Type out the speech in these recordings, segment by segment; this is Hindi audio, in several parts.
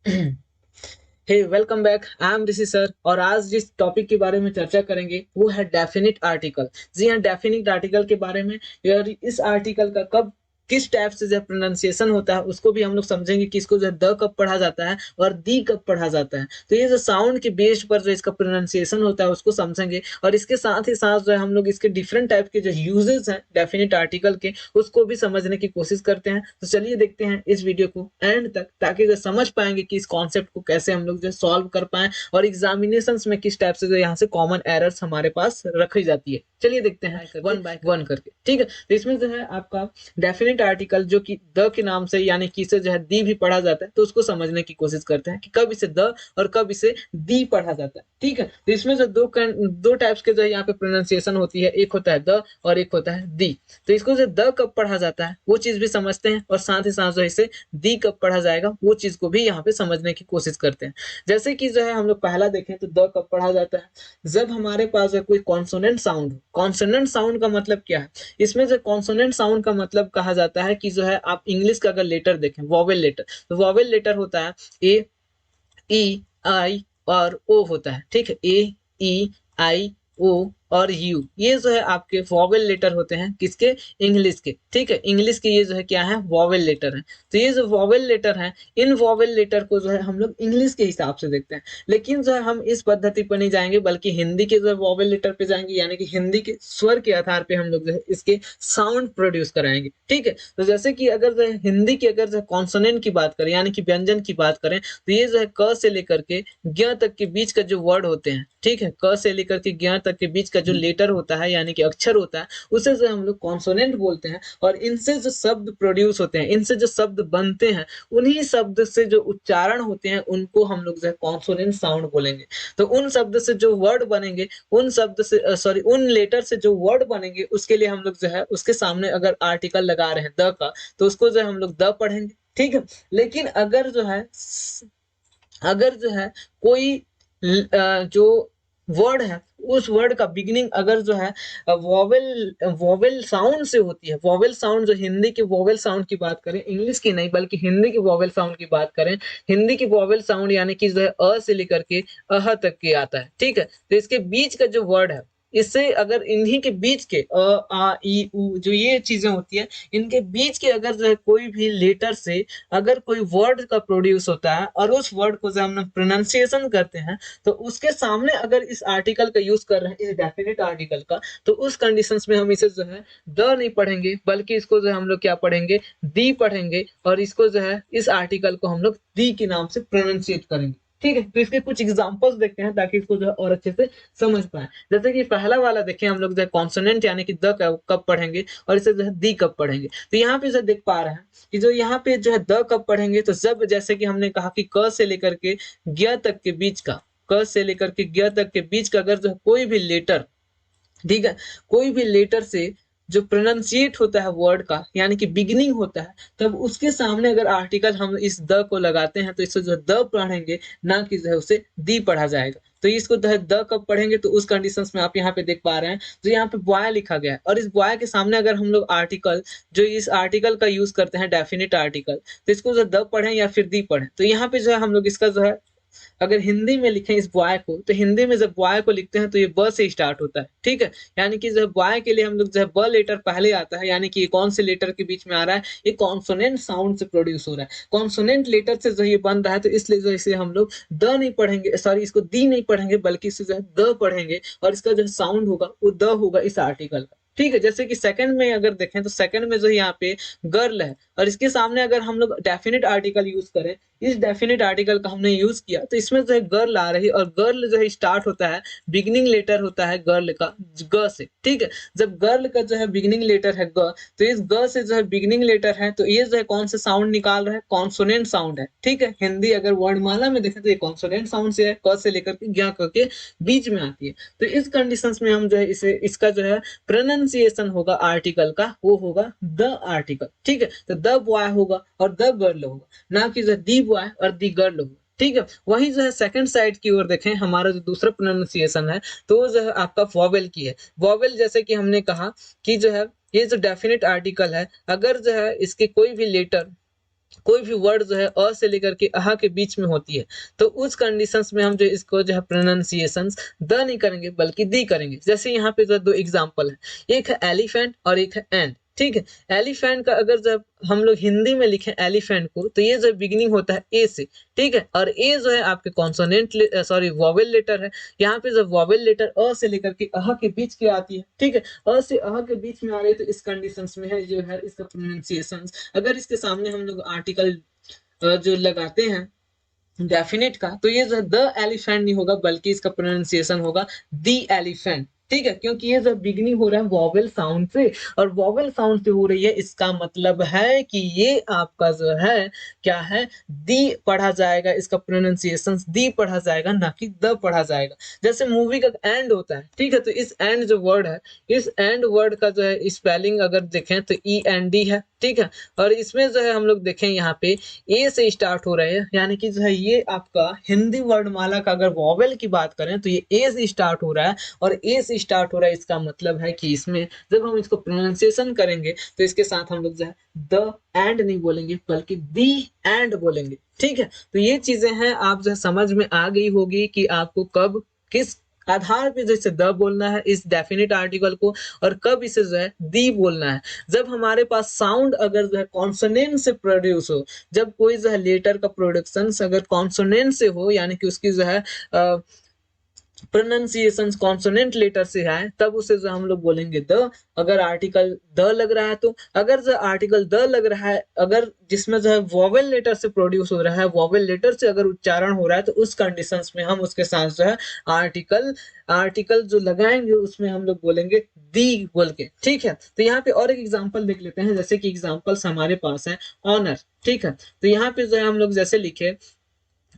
Hey welcome back, I am Rishi sir. और आज जिस टॉपिक के बारे में चर्चा करेंगे वो है डेफिनिट आर्टिकल। जी हाँ, डेफिनिट आर्टिकल के बारे में। यार इस आर्टिकल का कब किस टाइप से जो प्रोनाउंसिएशन होता है उसको भी हम लोग समझेंगे कि इसको जो द कब पढ़ा जाता है और दी कब पढ़ा जाता है। तो ये जो साउंड के बेस पर जो इसका प्रोनाउंसिएशन होता है उसको समझेंगे, और इसके साथ ही साथ जो है हम लोग इसके डिफरेंट टाइप के जो यूजेस हैं डेफिनिट आर्टिकल के उसको भी समझने की कोशिश करते हैं। तो चलिए देखते हैं इस वीडियो को एंड तक, ताकि जो समझ पाएंगे कि इस कॉन्सेप्ट को कैसे हम लोग जो सॉल्व कर पाए और एग्जामिनेशंस में किस टाइप से जो यहाँ से कॉमन एरर्स हमारे पास रखी जाती है। चलिए देखते हैं वन बाय वन करके। ठीक है, तो इसमें जो है आपका डेफिनेट आर्टिकल जो कि द के नाम से यानी कि इसे जो है दी भी पढ़ा जाता है, तो उसको समझने की कोशिश करते हैं कि कब इसे द और कब इसे दी पढ़ा जाता है। ठीक है, तो इसमें जो दो टाइप्स के जो है यहाँ पे प्रोनाउंसिएशन होती है, एक होता है द और एक होता है दी। तो इसको जो द कब पढ़ा जाता है वो चीज भी समझते हैं, और साथ ही साथ जो इसे दी कब पढ़ा जाएगा वो चीज को भी यहाँ पे समझने की कोशिश करते हैं। जैसे कि जो है हम लोग पहला देखें तो द कब पढ़ा जाता है, जब हमारे पास जो कोई कॉन्सोनेंट साउंड हो। कॉन्सोनेंट साउंड का मतलब क्या है, इसमें जो कॉन्सोनेंट साउंड का मतलब कहा जाता है कि जो है आप इंग्लिश का अगर लेटर देखें, वॉवेल लेटर, तो वॉवेल लेटर होता है ए, ई, आई और ओ होता है। ठीक है, ए, ई, आई, ओ और यू, ये जो है आपके वॉवेल लेटर होते हैं किसके, इंग्लिश के। ठीक है, इंग्लिश के ये जो है क्या है, वॉवेल लेटर है। तो ये जो वॉवेल लेटर है, इन वॉवेल लेटर को जो है हम लोग इंग्लिश के हिसाब से देखते हैं। लेकिन जो है हम इस पद्धति पर नहीं जाएंगे, बल्कि हिंदी के जो है वॉवेल लेटर पे जाएंगे, यानी कि हिंदी के स्वर के आधार पे हम लोग जो है इसके साउंड प्रोड्यूस कराएंगे। ठीक है, तो जैसे कि अगर जो है हिंदी की अगर जो है कॉन्सोनेंट की बात करें यानी कि व्यंजन की बात करें, तो ये जो है क से लेकर के ज्ञ तक के बीच का जो वर्ड होते हैं, ठीक है, क से लेकर के ज्ञ तक के बीच का जो लेटर होता है यानी कि अक्षर होता है, उसे जो हम लोग कॉन्सोनेंट बोलते हैं। और इनसे जो शब्द प्रोड्यूस होते हैं, इनसे जो शब्द बनते हैं, उन्हीं शब्द से जो उच्चारण होते हैं उनको हम लोग जो है कॉन्सोनेंट साउंड बोलेंगे। तो उन शब्द से जो वर्ड बनेंगे, उन शब्द से सॉरी उन लेटर से जो वर्ड बनेंगे, उसके लिए हम लोग जो है उसके सामने अगर आर्टिकल लगा रहे हैं द का, तो उसको जो है हम लोग द पढ़ेंगे। ठीक है, लेकिन अगर जो है कोई जो वर्ड है, उस वर्ड का बिगिनिंग अगर जो है वॉवेल वॉवेल साउंड से होती है, वॉवेल साउंड जो हिंदी के वॉवेल साउंड की बात करें, इंग्लिश की नहीं बल्कि हिंदी के वॉवेल साउंड की बात करें, हिंदी की वॉवेल साउंड यानी कि जो है अ से लेकर के अह तक के आता है। ठीक है, तो इसके बीच का जो वर्ड है, इससे अगर इन्हीं के बीच के अ, आ, ई, उ जो ये चीजें होती है, इनके बीच के अगर जो है कोई भी लेटर से अगर कोई वर्ड का प्रोड्यूस होता है और उस वर्ड को जब हम प्रोनाउंसिएशन करते हैं, तो उसके सामने अगर इस आर्टिकल का यूज कर रहे हैं, इस डेफिनेट आर्टिकल का, तो उस कंडीशंस में हम इसे जो है द नहीं पढ़ेंगे, बल्कि इसको जो है हम लोग क्या पढ़ेंगे, दी पढ़ेंगे। और इसको जो है इस आर्टिकल को हम लोग दी के नाम से प्रोनाउंसिएट करेंगे। ठीक है, तो इसके कुछ एग्जांपल्स देखते हैं ताकि इसको जो है और अच्छे से समझ पाए। जैसे कि पहला वाला देखें हम लोग जो है कॉन्सोनेंट यानी कि द कब पढ़ेंगे और इसे जो है दी कब पढ़ेंगे। तो यहाँ पे जो देख पा रहे हैं कि जो यहाँ पे जो है द कब पढ़ेंगे, तो जब जैसे कि हमने कहा कि क से लेकर के ज्ञ तक के बीच का, क से लेकर के ज्ञ तक के बीच का अगर जो है कोई भी लेटर, ठीक है, कोई भी लेटर से जो प्रोनाउंसिएट होता है वर्ड का यानी कि बिगिनिंग होता है, तब उसके सामने अगर आर्टिकल हम इस द को लगाते हैं, तो इससे जो द पढ़ेंगे, ना कि जो है उसे दी पढ़ा जाएगा। तो इसको जो है द कब पढ़ेंगे, तो उस कंडीशंस में आप यहाँ पे देख पा रहे हैं, जो यहाँ पे बॉय लिखा गया है, और इस बॉय के सामने अगर हम लोग आर्टिकल, जो इस आर्टिकल का यूज करते हैं डेफिनेट आर्टिकल, तो इसको जो द पढ़ें या फिर दी पढ़ें, तो यहाँ पे जो है हम लोग इसका जो है अगर हिंदी में लिखें इस बॉय को, तो हिंदी में जब बॉय को लिखते हैं तो ये ब से स्टार्ट होता है। ठीक है, यानी कि जो बॉय के लिए हम लोग जो है ब लेटर पहले आता है, यानी कि कौन से लेटर के बीच में आ रहा है, ये कॉन्सोनेंट साउंड से प्रोड्यूस हो रहा है, कॉन्सोनेंट लेटर से जो ये बन रहा है, तो इसलिए जो इसे हम लोग द नहीं पढ़ेंगे, सॉरी इसको दी नहीं पढ़ेंगे, बल्कि इसे जो है द पढ़ेंगे, और इसका जो साउंड होगा वो द होगा इस आर्टिकल का। ठीक है, जैसे कि सेकंड में अगर देखें, तो सेकंड में जो यहाँ पे गर्ल है, और इसके सामने अगर हम लोग डेफिनेट आर्टिकल यूज करें, इस डेफिनेट आर्टिकल का हमने यूज किया, तो इसमें जो है गर्ल आ रही है, और गर्ल जो है स्टार्ट होता है, बिगिनिंग लेटर होता है गर्ल का ग से। ठीक है, जब गर्ल का जो है बिगिनिंग लेटर है ग, तो इस ग से जो है बिगिनिंग लेटर है, तो ये जो है कौन सा साउंड निकाल रहा है, कॉन्सोनेंट साउंड है। ठीक है, हिंदी अगर वर्णमाला में देखें तो ये कॉन्सोनेंट साउंड से है, क से लेकर के ज्ञ के बीच में आती है। तो इस कंडीशंस में हम जो है इसे इसका जो है प्रोनाउंसिएशन होगा आर्टिकल का, वो होगा द आर्टिकल। ठीक है, तो द बॉय होगा और द गर्ल होगा, ना कि जो दी बॉय और दी गर्ल होगा। ठीक है, वही जो है सेकंड साइड की ओर देखें, हमारा जो दूसरा प्रोनाउंसिएशन है, तो वो जो है आपका वॉवेल की है। वॉवेल जैसे कि हमने कहा कि जो है ये जो डेफिनेट आर्टिकल है, अगर जो है इसके कोई भी लेटर कोई भी वर्ड जो है अ से लेकर के अह के बीच में होती है, तो उस कंडीशंस में हम जो इसको जो है प्रोनाउंसिएशंस द नहीं करेंगे बल्कि दी करेंगे। जैसे यहाँ पे जो दो एग्जांपल है, एक है एलिफेंट और एक है एंड। ठीक है, एलिफेंट का अगर जब हम लोग हिंदी में लिखें एलिफेंट को, तो ये जो बिगिनिंग होता है ए से। ठीक है, और ए जो है आपके कॉन्सोनेंट सॉरी वॉवेल लेटर है। यहाँ पे जब वॉवेल लेटर अ से लेकर के अह के बीच की आती है, ठीक है, अ से अह के बीच में आ रही है, तो इस कंडीशंस में है जो है इसका प्रोनाउंसिएशन। अगर इसके सामने हम लोग आर्टिकल जो लगाते हैं डेफिनेट का, तो ये जो द एलिफेंट नहीं होगा बल्कि इसका प्रोनाउंसिएशन होगा दी एलिफेंट। ठीक है, क्योंकि ये जो बिगनिंग हो रहा है वॉवेल साउंड से, और वॉवेल साउंड से हो रही है, इसका मतलब है कि ये आपका जो है क्या है, दी पढ़ा जाएगा, इसका प्रोनाउंसिएशन दी पढ़ा जाएगा, ना कि द पढ़ा जाएगा। जैसे मूवी का एंड होता है, ठीक है, तो इस एंड जो वर्ड है, इस एंड वर्ड का जो है स्पेलिंग अगर देखें तो ई एन डी है। ठीक है, और इसमें जो है हम लोग देखें यहाँ पे ए से स्टार्ट हो रहे हैं, यानी कि जो है ये आपका हिंदी वर्णमाला का अगर वॉवेल की बात करें तो ये ए से स्टार्ट हो रहा है, और ए से स्टार्ट हो रहा है, इसका मतलब है कि इसमें जब हम इसको प्रोनाउंसिएशन करेंगे तो इसके साथ हम लोग जो है द एंड नहीं बोलेंगे बल्कि दी एंड बोलेंगे। ठीक है, तो ये चीजें हैं, आप जो है समझ में आ गई होगी कि आपको कब किस आधार पे जैसे द बोलना है इस डेफिनेट आर्टिकल को, और कब इसे जो है दी बोलना है। जब हमारे पास साउंड अगर जो है कॉन्सोनेंट से प्रोड्यूस हो, जब कोई जो है लेटर का प्रोडक्शन अगर कॉन्सोनेंट से हो, यानी कि उसकी जो है प्रोनाउंसिएशन कॉन्सोनेंट लेटर से है, तब उसे जो हम लोग बोलेंगे द। अगर आर्टिकल द लग रहा है तो, अगर जो आर्टिकल द लग रहा है, अगर जिसमें जो है वॉवेल लेटर से प्रोड्यूस हो रहा है, वॉवेल लेटर से अगर उच्चारण हो रहा है, तो उस कंडीशंस में हम उसके साथ जो है आर्टिकल आर्टिकल जो लगाएंगे उसमें हम लोग बोलेंगे दी बोल के। ठीक है, तो यहाँ पे और एक एग्जांपल देख लेते हैं, जैसे कि एग्जांपल्स हमारे पास है ऑनर। ठीक है, तो यहाँ पे जो है हम लोग जैसे लिखे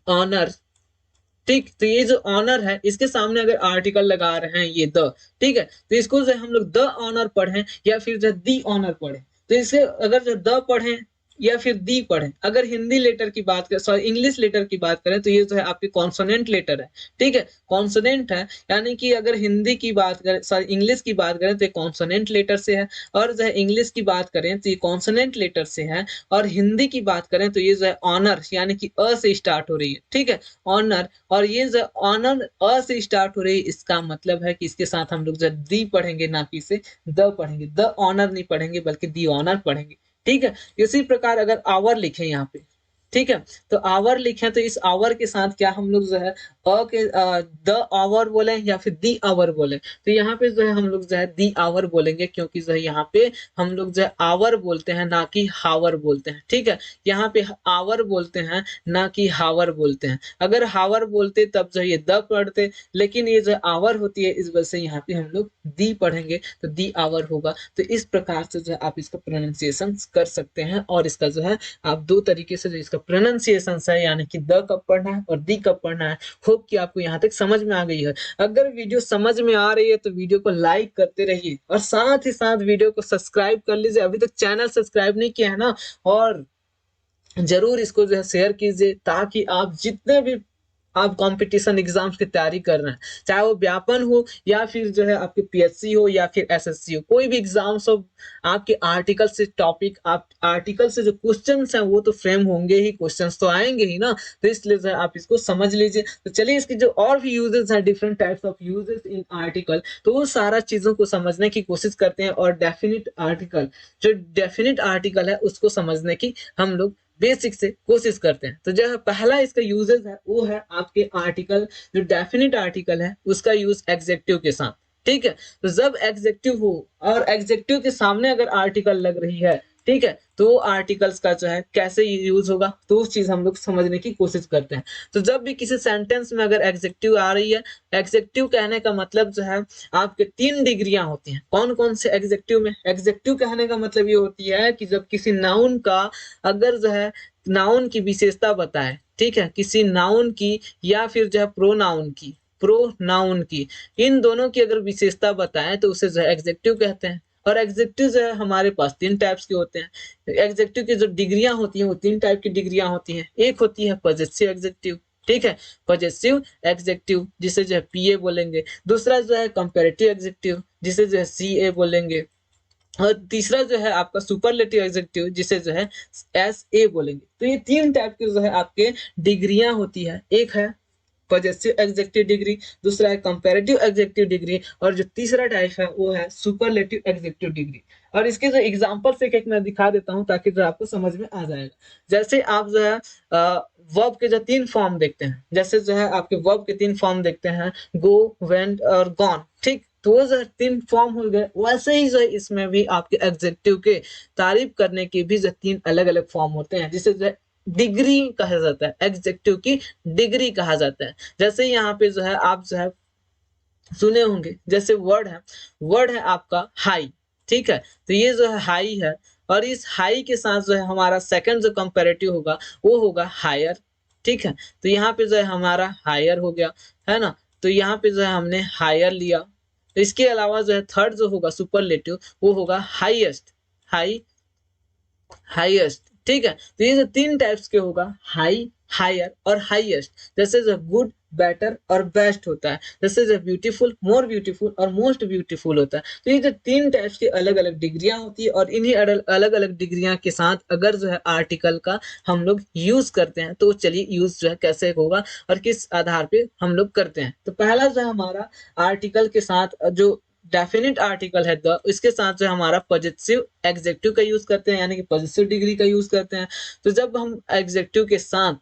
ऑनर। ठीक, तो ये जो ऑनर है इसके सामने अगर आर्टिकल लगा रहे हैं ये द, ठीक है, तो इसको जो हम लोग द ऑनर पढ़ें या फिर जो दी ऑनर पढ़ें, तो इसे अगर जो द पढ़ें या फिर दी पढ़ें, अगर हिंदी लेटर की बात करें, सॉरी इंग्लिश लेटर की बात करें, तो ये जो है आपके कॉन्सोनेंट लेटर है। ठीक है, कॉन्सोनेंट है, यानी कि अगर हिंदी की बात करें, सॉरी इंग्लिश की बात करें तो ये कॉन्सोनेंट लेटर से है, और जो है इंग्लिश की बात करें तो ये कॉन्सोनेंट लेटर से है, और हिंदी की बात करें तो ये जो है ऑनर यानी कि अ से स्टार्ट हो रही है। ठीक है, ऑनर, और ये जो ऑनर अ से स्टार्ट हो रही है, इसका मतलब है कि इसके साथ हम लोग जो दी पढ़ेंगे, ना कि इसे द पढ़ेंगे, द ऑनर नहीं पढ़ेंगे बल्कि दी ऑनर पढ़ेंगे। ठीक है, इसी प्रकार अगर आवर लिखे यहाँ पे, ठीक है, तो आवर लिखे तो इस आवर के साथ क्या हम लोग जो है अ के द आवर बोले या फिर दी आवर बोले, तो यहाँ पे जो है हम लोग जो है दी आवर बोलेंगे, क्योंकि जो है यहाँ पे हम लोग जो है आवर बोलते हैं ना कि हावर बोलते हैं। ठीक है, यहाँ पे आवर बोलते हैं ना कि हावर बोलते हैं। अगर हावर बोलते तब जो ये द पढ़ते, लेकिन ये जो आवर होती है इस वजह से यहाँ पे हम लोग दी पढ़ेंगे, तो दी आवर होगा। तो इस प्रकार से जो है आप इसका प्रोनाउंसिएशन कर सकते हैं, और इसका जो है आप दो तरीके से जो इसका प्रोनाउंसिएशन है, यानी कि द कब पढ़ना है और दी कब पढ़ना है। होप कि आपको यहाँ तक समझ में आ गई है। अगर वीडियो समझ में आ रही है तो वीडियो को लाइक करते रहिए, और साथ ही साथ वीडियो को सब्सक्राइब कर लीजिए, अभी तक चैनल सब्सक्राइब नहीं किया है ना, और जरूर इसको जो है शेयर कीजिए, ताकि आप जितने भी आप कंपटीशन एग्जाम्स की तैयारी कर रहे हैं, चाहे वो व्यापन हो या फिर जो है आपके पीएससी हो या फिर एसएससी हो, कोई भी एग्जाम्स हो, आपके आर्टिकल से टॉपिक, आप आर्टिकल से जो क्वेश्चंस हैं वो तो फ्रेम होंगे ही, क्वेश्चंस तो आएंगे ही ना, तो इसलिए जो है आप इसको समझ लीजिए। तो चलिए इसकी जो और भी यूजेस हैं, different types of uses in article, तो वो सारा चीजों को समझने की कोशिश करते हैं, और डेफिनेट आर्टिकल, जो डेफिनेट आर्टिकल है उसको समझने की हम लोग बेसिक से कोशिश करते हैं। तो जो पहला इसका यूजेस है वो है आपके आर्टिकल, जो डेफिनेट आर्टिकल है उसका यूज एग्जेक्टिव के साथ। ठीक है, तो जब एग्जेक्टिव हो और एग्जेक्टिव के सामने अगर आर्टिकल लग रही है, ठीक है, तो आर्टिकल्स का जो है कैसे यूज होगा, तो उस चीज हम लोग समझने की कोशिश करते हैं। तो जब भी किसी सेंटेंस में अगर एग्जेक्टिव आ रही है, एग्जेक्टिव कहने का मतलब जो है आपके तीन डिग्रियां होती हैं। कौन कौन से एग्जेक्टिव में, एग्जेक्टिव कहने का मतलब ये होती है कि जब किसी नाउन का अगर जो है नाउन की विशेषता बताए, ठीक है, किसी नाउन की या फिर जो है प्रोनाउन की, इन दोनों की अगर विशेषता बताएं तो उसे जो है एग्जेक्टिव कहते हैं। और एग्जेक्टिव जो है हमारे पास तीन टाइप्स के होते हैं। एग्जेक्टिव की जो डिग्रियां होती हैं वो तीन टाइप की डिग्रियां होती हैं। एक होती है पॉजिटिव एग्जेक्टिव, ठीक है, पॉजिटिव एग्जेक्टिव जिसे जो है पीए बोलेंगे। दूसरा जो है कंपैरेटिव एग्जेक्टिव जिसे जो है सीए बोलेंगे। और तीसरा जो है आपका सुपरलेटिव एडजेक्टिव, जिसे जो है एस ए बोलेंगे। तो ये 3 टाइप के जो है आपके डिग्रियां होती है। एक है पॉजिटिव एग्जेक्टिव डिग्री, दूसरा है कंपैरेटिव एग्जेक्टिव डिग्री, और जो तीसरा टाइप है वो है सुपरलेटिव एग्जेक्टिव डिग्री। और इसके जो एग्जांपल एक एक मैं दिखा देता हूं ताकि जो आपको समझ में आ जाएगा। जैसे आप जो है वर्ब के जो 3 फॉर्म देखते हैं, जैसे जो है आपके वर्ब के 3 फॉर्म देखते हैं, गो, वेंट और गॉन, ठीक। तो वो जो 3 फॉर्म हो गए, वैसे ही जो है इसमें भी आपके एग्जेक्टिव के तारीफ करने के भी जो 3 अलग अलग फॉर्म होते हैं, जिसे जो है डिग्री कहा जाता है, एग्जेक्टिव की डिग्री कहा जाता है। जैसे यहाँ पे जो है आप जो है सुने होंगे, जैसे वर्ड है आपका हाई, ठीक है। तो ये जो है हाई है, और इस हाई के साथ जो है हमारा सेकंड जो कंपैरेटिव होगा वो होगा हायर, ठीक है। तो यहाँ पे जो है हमारा हायर हो गया, है ना। तो यहाँ पे जो है हमने हायर लिया। तो इसके अलावा जो है थर्ड जो होगा सुपरलेटिव वो होगा हाईएस्ट, हाईएस्ट, ठीक है। तो ये जो 3 टाइप्स के होगा, हाई, हायर और हाईएस्ट। जैसे जो गुड, बेटर और बेस्ट होता है, जैसे जो ब्यूटीफुल, मोर ब्यूटीफुल और मोस्ट ब्यूटीफुल होता है। तो ये जो 3 टाइप्स की अलग अलग डिग्रियां होती है, और इन्हीं अलग अलग डिग्रियां के साथ अगर जो है आर्टिकल का हम लोग यूज करते हैं, तो चलिए यूज जो है कैसे होगा और किस आधार पे हम लोग करते हैं। तो पहला जो है हमारा आर्टिकल के साथ जो डेफिनेट आर्टिकल है द, इसके साथ जो हमारा पॉजिटिव एग्जेक्टिव का यूज करते हैं, यानी कि पॉजिटिव डिग्री का यूज करते हैं। तो जब हम एग्जेक्टिव के साथ,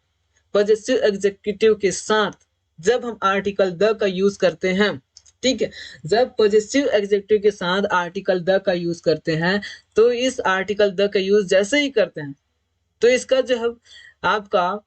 पॉजिटिव एग्जेक्टिव के साथ जब हम आर्टिकल द का यूज करते हैं, ठीक है, जब पॉजिटिव एग्जेक्टिव के साथ आर्टिकल द का यूज करते हैं, तो इस आर्टिकल द का यूज जैसे ही करते हैं, तो इसका जो है आपका,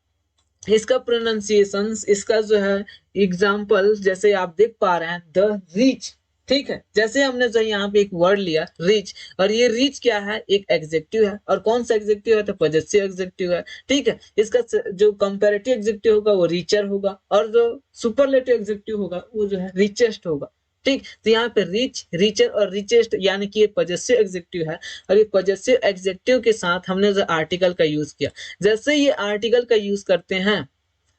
इसका प्रोनाउंसिएशन, इसका जो है एग्जाम्पल जैसे आप देख पा रहे हैं, द रीच, ठीक है। जैसे हमने जो यहाँ पे एक वर्ड लिया रीच, और ये रीच क्या है, एक एग्जेक्टिव है, और कौन सा एग्जेक्टिव है, तो पॉजिटिव एग्जेक्टिव है, ठीक है। इसका जो कंपैरेटिव एग्जेक्टिव होगा वो रीचर होगा, और जो सुपरलेटिव एग्जेक्टिव होगा वो जो है रिचेस्ट होगा, ठीक। तो यहाँ पे रिच, रिचर और रिचेस्ट, यानी कि ये पॉजिटिव एग्जेक्टिव है, और ये पॉजिटिव एग्जेक्टिव के साथ हमने जो आर्टिकल का यूज किया। जैसे ये आर्टिकल का यूज करते हैं,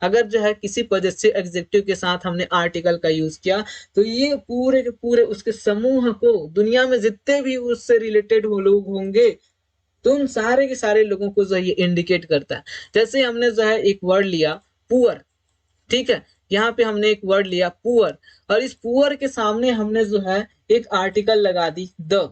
अगर जो है किसी पॉजिटिव एग्जेक्टिव के साथ हमने आर्टिकल का यूज किया, तो ये पूरे के पूरे उसके समूह को, दुनिया में जितने भी उससे रिलेटेड हो लोग होंगे, तो उन सारे के सारे लोगों को जो है ये इंडिकेट करता है। जैसे हमने जो है एक वर्ड लिया पुअर, ठीक है। यहाँ पे हमने एक वर्ड लिया पुअर, और इस पुअर के सामने हमने जो है एक आर्टिकल लगा दी द,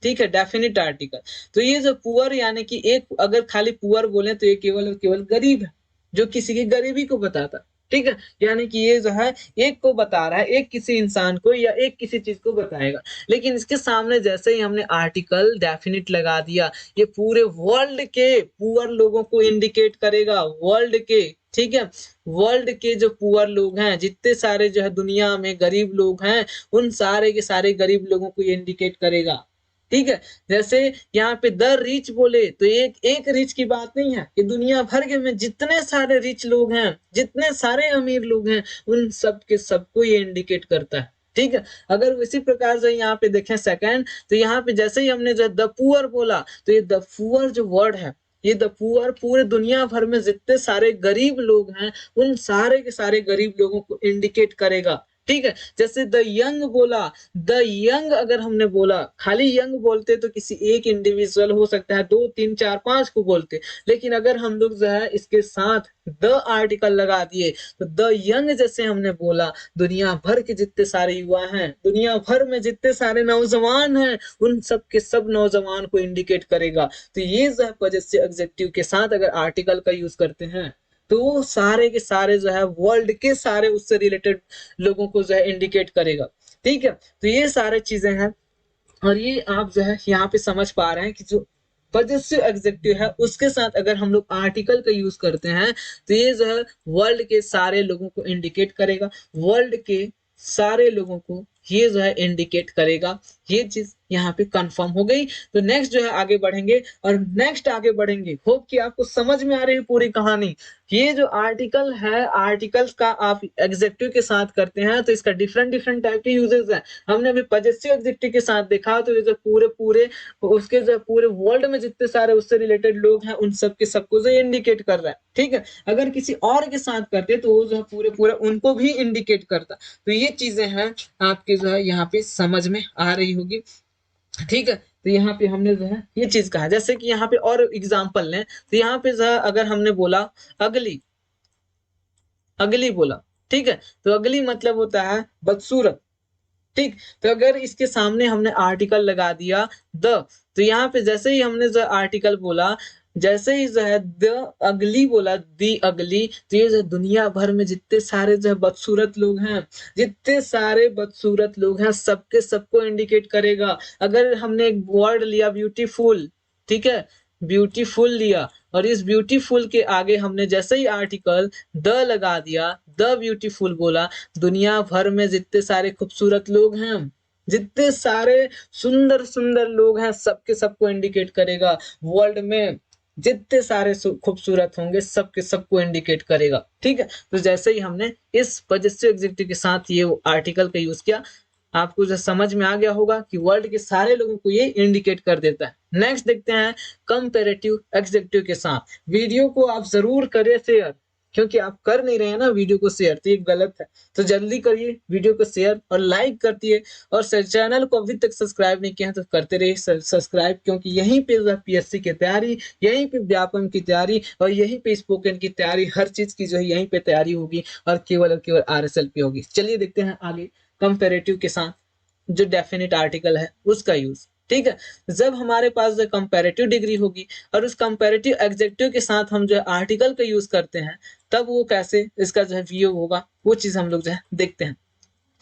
ठीक है, डेफिनिट आर्टिकल। तो ये जो पुअर, यानी कि एक अगर खाली पुअर बोले तो ये केवल और केवल गरीब है, जो किसी की गरीबी को बताता, ठीक है। यानी कि ये जो है एक को बता रहा है, एक किसी इंसान को या एक किसी चीज को बताएगा। लेकिन इसके सामने जैसे ही हमने आर्टिकल डेफिनिट लगा दिया, ये पूरे वर्ल्ड के पुअर लोगों को इंडिकेट करेगा, वर्ल्ड के, ठीक है। वर्ल्ड के जो पुअर लोग हैं, जितने सारे जो है दुनिया में गरीब लोग हैं, उन सारे के सारे गरीब लोगों को ये इंडिकेट करेगा, ठीक है। जैसे यहाँ पे द रिच बोले, तो एक एक रिच की बात नहीं है, ये दुनिया भर के में जितने सारे रिच लोग हैं, जितने सारे अमीर लोग हैं, उन सब के सबको ये इंडिकेट करता है, ठीक है। अगर इसी प्रकार से यहाँ पे देखें सेकंड, तो यहाँ पे जैसे ही हमने जो द पुअर बोला, तो ये द पुअर जो वर्ड है, ये द पुअर पूरे दुनिया भर में जितने सारे गरीब लोग हैं, उन सारे के सारे गरीब लोगों को इंडिकेट करेगा, ठीक है। जैसे द यंग बोला, द यंग अगर हमने बोला, खाली यंग बोलते तो किसी एक इंडिविजुअल हो सकता है, 2 3 4 5 को बोलते, लेकिन अगर हम लोग जो है इसके साथ द आर्टिकल लगा दिए, तो द यंग जैसे हमने बोला, दुनिया भर के जितने सारे युवा हैं, दुनिया भर में जितने सारे नौजवान हैं, उन सब के सब नौजवान को इंडिकेट करेगा। तो ये जो है पॉजिटिव एग्जेक्टिव के साथ अगर आर्टिकल का यूज करते हैं, तो वो सारे के सारे जो है वर्ल्ड के सारे उससे रिलेटेड लोगों को जो है इंडिकेट करेगा, ठीक है। तो ये सारे चीजें हैं, और ये आप जो है यहाँ पे समझ पा रहे हैं कि जो पॉजिटिव एग्जेक्टिव है उसके साथ अगर हम लोग आर्टिकल का यूज करते हैं, तो ये जो है वर्ल्ड के सारे लोगों को इंडिकेट करेगा, वर्ल्ड के सारे लोगों को ये जो है इंडिकेट करेगा। ये चीज यहाँ पे कंफर्म हो गई। तो नेक्स्ट जो है आगे बढ़ेंगे, और नेक्स्ट आगे बढ़ेंगे, होप कि आपको समझ में आ रही है पूरी कहानी। ये जो आर्टिकल है, आर्टिकल्स का आप एग्जेक्टिव के साथ करते हैं, तो इसका डिफरेंट डिफरेंट टाइप के यूजेस है। हमने अभी पॉजिटिव एग्जेक्टिव के साथ देखा, तो ये जो पूरे पूरे उसके जो पूरे वर्ल्ड में जितने सारे उससे रिलेटेड लोग हैं, उन सब के सबको जो इंडिकेट कर रहा है, ठीक है। अगर किसी और के साथ करते तो वो जो है पूरे पूरे उनको भी इंडिकेट करता। तो ये चीजें हैं आपके जो है यहाँ पे समझ में आ रही होगी, ठीक है। तो यहाँ पे हमने जो है ये चीज कहा। जैसे कि यहाँ पे और एग्जाम्पल लें तो यहाँ पे जो है अगर हमने बोला अगली, अगली बोला, ठीक है, तो अगली मतलब होता है बदसूरत, ठीक। तो अगर इसके सामने हमने आर्टिकल लगा दिया द, तो यहाँ पे जैसे ही हमने जो आर्टिकल बोला, जैसे ही जो है द अगली बोला, दी अगली, तो ये जो दुनिया भर में जितने सारे जो है बदसूरत लोग हैं, जितने सारे बदसूरत लोग हैं, सबके सबको इंडिकेट करेगा। अगर हमने एक वर्ड लिया ब्यूटीफुल, ठीक है, ब्यूटीफुल लिया, और इस ब्यूटीफुल के आगे हमने जैसे ही आर्टिकल द लगा दिया, द ब्यूटीफुल बोला, दुनिया भर में जितने सारे खूबसूरत लोग हैं, जितने सारे सुंदर सुंदर लोग हैं, सबके सबको इंडिकेट करेगा। वर्ल्ड में जितने सारे खूबसूरत होंगे, सबके सबको इंडिकेट करेगा, ठीक है। तो जैसे ही हमने इस पॉजिटिव एग्जेक्टिव के साथ ये आर्टिकल का यूज किया, आपको जो समझ में आ गया होगा कि वर्ल्ड के सारे लोगों को ये इंडिकेट कर देता है। नेक्स्ट देखते हैं कंपैरेटिव एग्जेक्टिव के साथ। वीडियो को आप जरूर करें शेयर, क्योंकि आप कर नहीं रहे हैं ना वीडियो को शेयर, तो ये गलत है। तो जल्दी करिए वीडियो को शेयर और लाइक करती और चैनल को अभी तक सब्सक्राइब नहीं किया है तो करते रहिए सब्सक्राइब, क्योंकि यहीं पे पीएससी की तैयारी, यहीं पे व्यापम की तैयारी और यहीं पे स्पोकन की तैयारी, हर चीज की जो है यहीं पे तैयारी होगी और केवल आरएसएल पे होगी। चलिए देखते हैं आगे कंपेरेटिव के साथ जो डेफिनेट आर्टिकल है उसका यूज, ठीक है। जब हमारे पास जो कंपैरेटिव डिग्री होगी और उस कंपैरेटिव एडजेक्टिव के साथ हम जो है आर्टिकल का यूज करते हैं, तब वो कैसे इसका जो है व्यू होगा, वो चीज हम लोग जो है देखते हैं,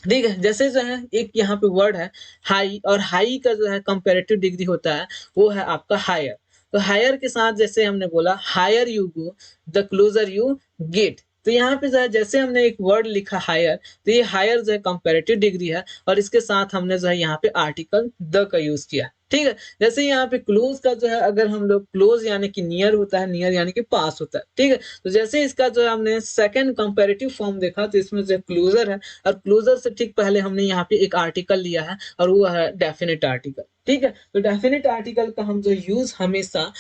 ठीक है। जैसे जो है एक यहाँ पे वर्ड है हाई, और हाई का जो है कंपैरेटिव डिग्री होता है वो है आपका हायर। तो हायर के साथ जैसे हमने बोला higher you go the closer you get, तो यहाँ पे जो है जैसे हमने एक वर्ड लिखा हायर, तो ये हायर जो है कंपैरेटिव डिग्री है और इसके साथ हमने जो है यहाँ पे आर्टिकल द का यूज किया, ठीक है। जैसे यहाँ पे क्लोज का जो है अगर हम लोग क्लोज यानी कि नियर होता है, नियर यानी कि पास होता है, ठीक है। तो जैसे इसका जो है हमने सेकंड कंपैरेटिव फॉर्म देखा, तो इसमें जो क्लोजर है और क्लोजर से ठीक पहले हमने यहाँ पे एक आर्टिकल लिया है और वो है डेफिनेट आर्टिकल, ठीक है। तो डेफिनेट आर्टिकल का हम जो यूज हमेशा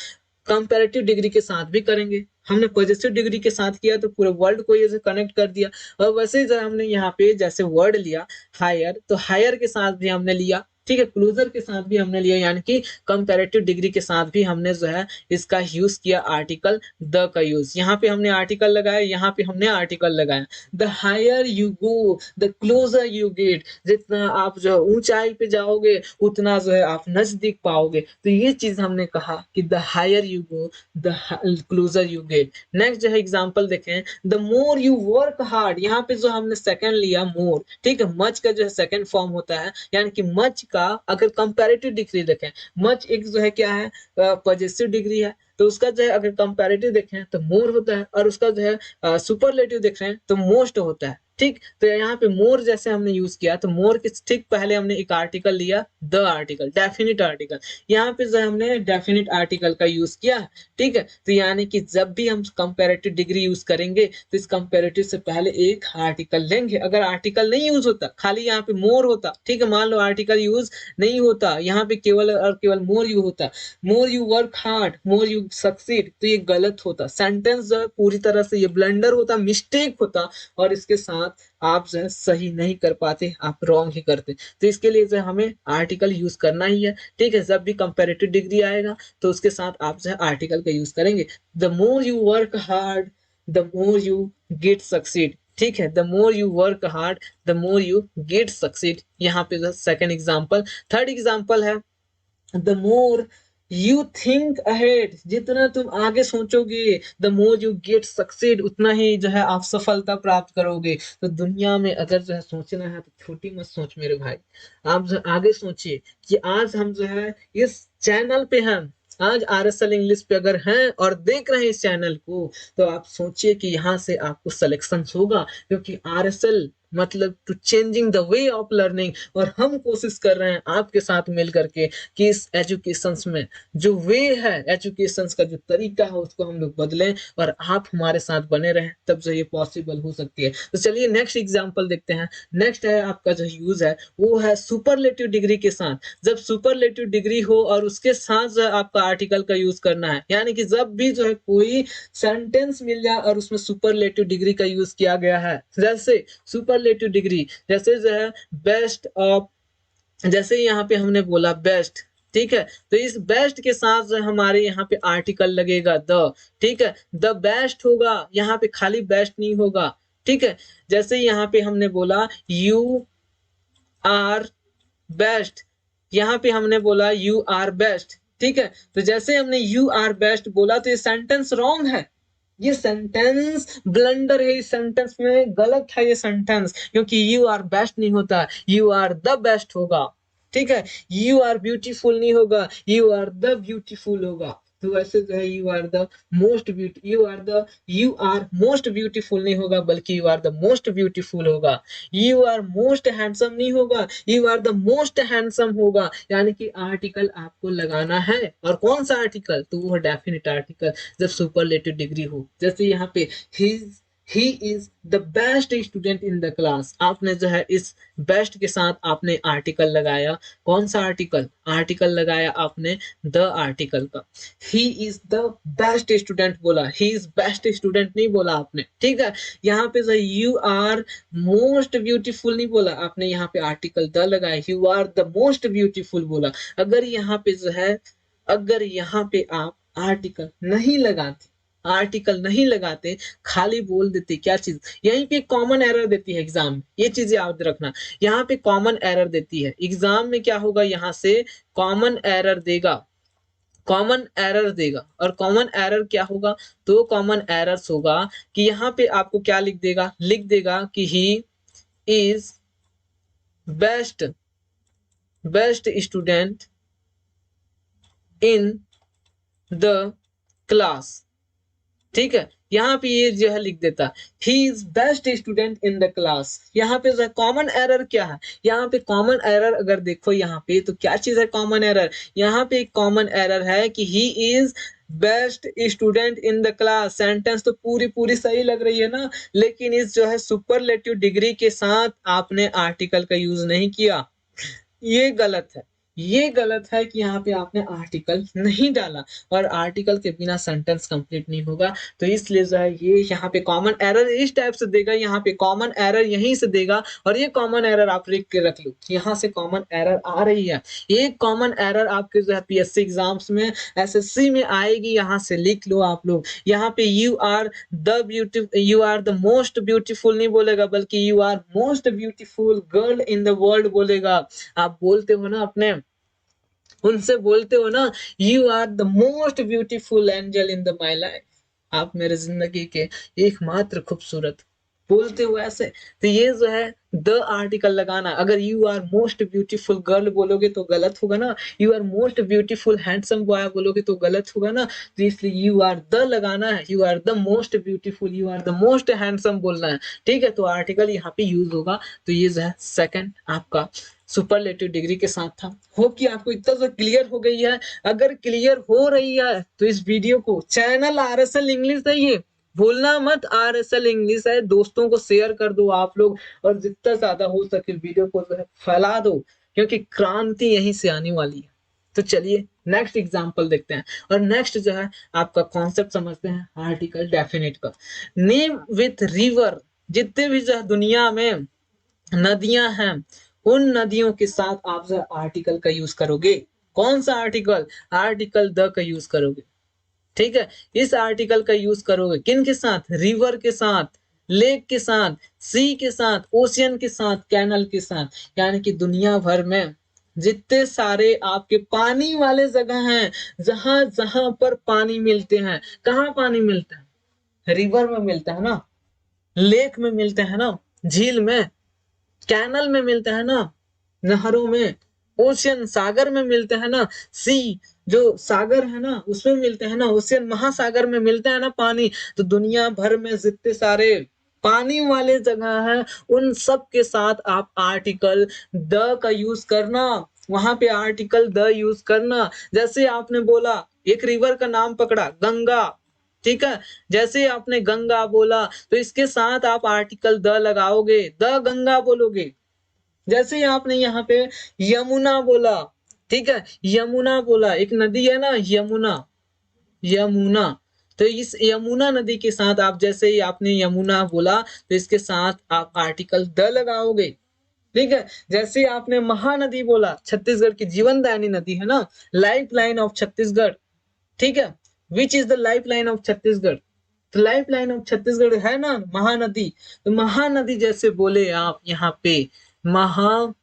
कंपैरेटिव डिग्री के साथ भी करेंगे। हमने पॉजिटिव डिग्री के साथ किया तो पूरे वर्ल्ड को ये कनेक्ट कर दिया, और वैसे ही जब हमने यहाँ पे जैसे वर्ड लिया हायर, तो हायर के साथ भी हमने लिया, ठीक है, क्लोजर के साथ भी हमने लिया, यानी कि कंपैरेटिव डिग्री के साथ भी हमने जो है इसका यूज किया आर्टिकल द का यूज। यहाँ पे हमने आर्टिकल लगाया, यहाँ पे हमने आर्टिकल लगाया। The higher you go the closer you get, जितना आप जो है ऊंचाई पे जाओगे उतना जो है आप नजदीक पाओगे। तो ये चीज हमने कहा कि the higher you go the closer you get. Next जो है एग्जांपल देखें, the more you work hard, यहाँ पे जो हमने सेकंड लिया मोर, ठीक है, मच का जो है सेकंड फॉर्म होता है, यानी कि मच का अगर कंपैरेटिव डिग्री देखें, मच एक जो है क्या है पॉजिटिव डिग्री है, तो उसका जो है अगर कंपैरेटिव देखें तो मोर होता है, और उसका जो है सुपरलेटिव देख रहे हैं तो मोस्ट होता है, ठीक। तो यहाँ पे मोर जैसे हमने यूज किया, तो मोर के ठीक पहले हमने एक आर्टिकल लिया द आर्टिकल, डेफिनिट आर्टिकल, यहाँ पे जो हमने डेफिनिट आर्टिकल का यूज किया, ठीक है। तो यानी कि जब भी हम कंपैरेटिव डिग्री यूज करेंगे तो इस कंपैरेटिव से पहले एक आर्टिकल लेंगे। अगर आर्टिकल नहीं यूज होता, खाली यहाँ पे मोर होता, ठीक है, मान लो आर्टिकल यूज नहीं होता, यहाँ पे केवल और केवल मोर यू होता, मोर you work hard more you succeed, तो ये गलत होता, सेंटेंस जो है पूरी तरह से ये ब्लंडर होता, मिस्टेक होता, और इसके साथ आप जो है सही नहीं कर पाते, आप रॉन्ग ही करते। तो इसके लिए जो है हमें आर्टिकल यूज करना ही है, ठीक है। जब भी कंपैरेटिव डिग्री आएगा तो उसके साथ आप जो है आर्टिकल का यूज करेंगे। The more you work hard the more you get succeed, ठीक है, the more you work hard the more you get succeed. यहाँ पे जो सेकंड एग्जांपल। थर्ड एग्जांपल है the more you think ahead, जितना तुम आगे सोचोगे the more you get succeed, उतना ही जो है आप सफलता प्राप्त करोगे। तो दुनिया में अगर जो है सोचना है तो छोटी मत सोच मेरे भाई, आप जो आगे सोचिए कि आज हम जो है इस चैनल पे हैं, आज आरएसएल इंग्लिश पे अगर हैं और देख रहे हैं इस चैनल को, तो आप सोचिए कि यहाँ से आपको सिलेक्शन होगा, क्योंकि आरएसएल मतलब to changing the way of learning, और हम कोशिश कर रहे हैं आपके साथ मिल करके कि इस एजुकेशन में जो वे है, एजुकेशन का जो तरीका है उसको हम लोग बदलें, और आप हमारे साथ बने रहें, तब जो ये पॉसिबल हो सकती है। तो चलिए नेक्स्ट एग्जांपल देखते हैं। नेक्स्ट है आपका जो यूज है वो है सुपरलेटिव डिग्री के साथ। जब सुपरलेटिव डिग्री हो और उसके साथ जो है आपका आर्टिकल का यूज करना है, यानी कि जब भी जो है कोई सेंटेंस मिल जाए और उसमें सुपरलेटिव डिग्री का यूज किया गया है, जैसे सुपरलेटिव डिग्री, जैसे जो है बेस्ट ऑफ, जैसे यहाँ पे हमने बोला बेस्ट, ठीक है। तो इस बेस्ट के साथ जो हमारे यहाँ पे आर्टिकल लगेगा द, ठीक है। द बेस्ट होगा, यहाँ पे खाली बेस्ट नहीं होगा, ठीक है। जैसे यहाँ पे हमने बोला यू आर बेस्ट, यहाँ पे हमने बोला यू आर बेस्ट, ठीक है। तो जैसे हमने यू आर बेस्ट बोला तो ये सेंटेंस रॉन्ग है, ये सेंटेंस ब्लंडर है, इस सेंटेंस में गलत है ये सेंटेंस, क्योंकि यू आर बेस्ट नहीं होता, यू आर द बेस्ट होगा, ठीक है। यू आर ब्यूटीफुल नहीं होगा, यू आर द ब्यूटीफुल होगा। तो वैसे जो है you are the most beauty, you are most beautiful नहीं होगा, बल्कि you are the most beautiful होगा। यू आर मोस्ट हैंडसम नहीं होगा, you are the most handsome होगा। यानी कि आर्टिकल आपको लगाना है, और कौन सा आर्टिकल, तो वो डेफिनेट आर्टिकल जब सुपरलेटिव डिग्री हो। जैसे यहाँ पे he is the best student in the class, आपने जो है इस बेस्ट के साथ आपने आर्टिकल लगाया, कौन सा आर्टिकल, आर्टिकल लगाया आपने द आर्टिकल का। He is the best student बोला, ही इज बेस्ट स्टूडेंट नहीं बोला आपने, ठीक है। यहाँ पे जो यू आर मोस्ट ब्यूटीफुल नहीं बोला आपने, यहाँ पे आर्टिकल द लगाया, you are the most beautiful बोला। अगर यहाँ पे जो है, अगर यहाँ पे आप आर्टिकल नहीं लगाते, आर्टिकल नहीं लगाते, खाली बोल देते क्या चीज, यहीं पे कॉमन एरर देती है एग्जाम में, ये चीजें याद रखना। यहाँ पे कॉमन एरर देती है एग्जाम में, क्या होगा, यहाँ से कॉमन एरर देगा, कॉमन एरर देगा। और कॉमन एरर क्या होगा, तो कॉमन एरर्स होगा कि यहाँ पे आपको क्या लिख देगा, लिख देगा कि he is best student in the class, ठीक है। यहाँ पे ये जो है लिख देता he is best student in the class. यहाँ पे जो है कॉमन एरर क्या है, यहाँ पे कॉमन एरर अगर देखो यहाँ पे, तो क्या चीज है कॉमन एरर, यहाँ पे एक कॉमन एरर है कि he is best student in the class. Sentence तो पूरी पूरी सही लग रही है ना, लेकिन इस जो है सुपरलेटिव डिग्री के साथ आपने आर्टिकल का यूज नहीं किया, ये गलत है, ये गलत है कि यहाँ पे आपने आर्टिकल नहीं डाला, और आर्टिकल के बिना सेंटेंस कंप्लीट नहीं होगा। तो इसलिए जो है ये यहाँ पे कॉमन एरर इस टाइप से देगा, यहाँ पे कॉमन एरर यहीं से देगा, और ये कॉमन एरर आप लिख के रख लो, यहाँ से कॉमन एरर आ रही है। ये कॉमन एरर आपके जो है पीएससी एग्जाम्स में, एसएससी में आएगी, यहाँ से लिख लो आप लोग। यहाँ पे you are the most beautiful नहीं बोलेगा, बल्कि you are most beautiful girl in the world बोलेगा। आप बोलते हो ना अपने, उनसे बोलते हो ना, you are the most beautiful angel in the my life, आप मेरे जिंदगी के एकमात्र खूबसूरत, बोलते हो ऐसे। तो ये जो है द आर्टिकल लगाना, अगर you are most beautiful girl बोलोगे तो गलत होगा ना, you are most beautiful handsome boy बोलोगे तो गलत होगा ना। तो इसलिए यू आर द लगाना है, you are the most beautiful, you are the most handsome बोलना है, ठीक है। तो आर्टिकल यहाँ पे यूज होगा। तो ये जो है सेकंड आपका सुपरलेटिव डिग्री के साथ था। होप कि आपको इतना तो क्लियर हो गई है। अगर क्लियर हो रही है तो इस वीडियो को, चैनल आरएसएल इंग्लिश है ये, भूलना मत, आरएसएल इंग्लिश है, दोस्तों को शेयर कर दो आप लोग, और जितना ज्यादा हो सके वीडियो को जो है फैला दो, क्योंकि क्रांति यहीं से आने वाली है। तो चलिए नेक्स्ट एग्जांपल देखते हैं, और नेक्स्ट जो है आपका कॉन्सेप्ट समझते हैं आर्टिकल डेफिनेट का। नेम विथ रिवर, जितने भी जो दुनिया में नदियां हैं, उन नदियों के साथ आप जो आर्टिकल का यूज करोगे, कौन सा आर्टिकल, आर्टिकल द का यूज करोगे, ठीक है। इस आर्टिकल का यूज करोगे किन के साथ, रिवर के साथ, लेक के साथ, सी के साथ, ओशियन के साथ, कैनल के साथ। यानी कि दुनिया भर में जितने सारे आपके पानी वाले जगह हैं, जहां जहां पर पानी मिलते हैं, कहाँ पानी मिलता है, रिवर में मिलता है ना, लेक में मिलते हैं ना, झील में, कैनल में मिलते हैं ना, नहरों में, ओशियन सागर में मिलते हैं ना, सी जो सागर है ना उसमें मिलते हैं ना, ओशियन महासागर में मिलते हैं ना पानी। तो दुनिया भर में जितने सारे पानी वाले जगह हैं, उन सब के साथ आप आर्टिकल द का यूज करना, वहां पे आर्टिकल द यूज करना। जैसे आपने बोला, एक रिवर का नाम पकड़ा गंगा, ठीक है, जैसे आपने गंगा बोला तो इसके साथ आप आर्टिकल द लगाओगे, द गंगा बोलोगे। जैसे आपने यहाँ पे यमुना बोला, ठीक है, यमुना बोला, एक नदी है ना यमुना, यमुना। तो इस यमुना नदी के साथ आप, जैसे ही आपने यमुना बोला तो इसके साथ आप आर्टिकल द लगाओगे, ठीक है। जैसे आपने महानदी बोला, छत्तीसगढ़ की जीवनदायिनी नदी है ना, लाइफ लाइन ऑफ छत्तीसगढ़, ठीक है। Which is the life line of Chhattisgarh? तो लाइफ लाइन ऑफ छत्तीसगढ़ है ना महानदी। तो महानदी जैसे बोले आप यहाँ पे महानदी,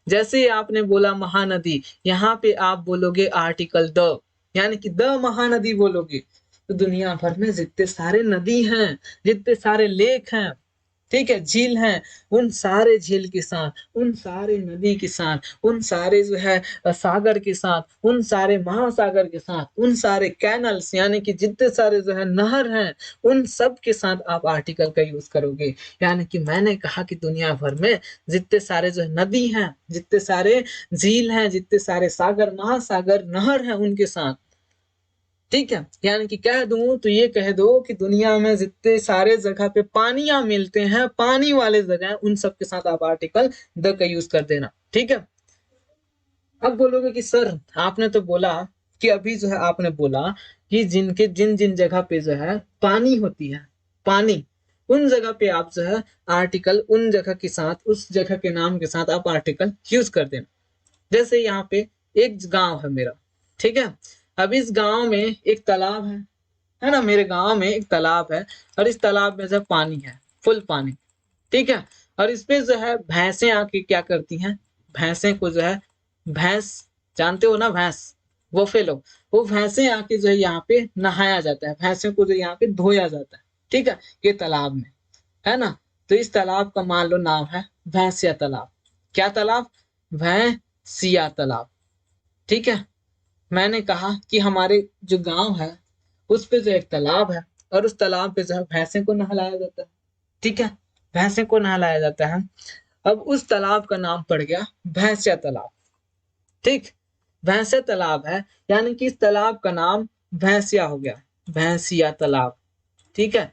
जैसे आपने बोला महानदी, यहाँ पे आप बोलोगे आर्टिकल द, यानी कि द महानदी बोलोगे। तो दुनिया भर में जितने सारे नदी हैं, जितने सारे लेक हैं, ठीक है, झील हैं, उन सारे झील के साथ, उन सारे नदी के साथ, उन सारे जो है सागर के साथ, उन सारे महासागर के साथ, उन सारे कैनल्स यानी कि जितने सारे जो है नहर हैं, उन सब के साथ आप आर्टिकल का यूज करोगे। यानी कि मैंने कहा कि दुनिया भर में जितने सारे जो है नदी हैं, जितने सारे झील हैं, जितने सारे सागर महासागर नहर हैं, उनके साथ, ठीक है। यानी कि कह दूं तो ये कह दो कि दुनिया में जितने सारे जगह पे पानियां मिलते हैं, पानी वाले जगह, उन सब के साथ आप आर्टिकल द का यूज कर देना, ठीक है। अब बोलोगे कि सर आपने तो बोला कि अभी जो है आपने बोला कि जिनके जिन जिन जगह पे जो है पानी होती है, पानी, उन जगह पे आप जो है आर्टिकल उन जगह के साथ, उस जगह के नाम के साथ आप आर्टिकल यूज कर देना। जैसे यहाँ पे एक गांव है मेरा, ठीक है। अब इस गांव में एक तालाब है ना, मेरे गांव में एक तालाब है, और इस तालाब में जो है पानी है, फुल पानी, ठीक है। और इसपे जो है भैंसें आके क्या करती हैं, भैंसें को जो है, भैंस जानते हो ना, भैंस, बफेलो, वो भैंसें आके जो है यहाँ पे नहाया जाता है, भैंसों को जो यहाँ पे धोया जाता है, ठीक है, ये तालाब में, है ना। तो इस तालाब का मान लो नाम है भैंसिया तालाब। क्या तालाब? भैंसिया तालाब, ठीक है। मैंने कहा कि हमारे जो गांव है उस पे जो एक तालाब है, और उस तालाब पे जो है भैंसे को नहलाया जाता है, ठीक है, भैंसे को नहलाया जाता है। अब उस तालाब का नाम पड़ गया भैंसिया तालाब, ठीक, भैंसिया तालाब है, यानी कि इस तालाब का नाम भैंसिया हो गया, भैंसिया तालाब, ठीक है।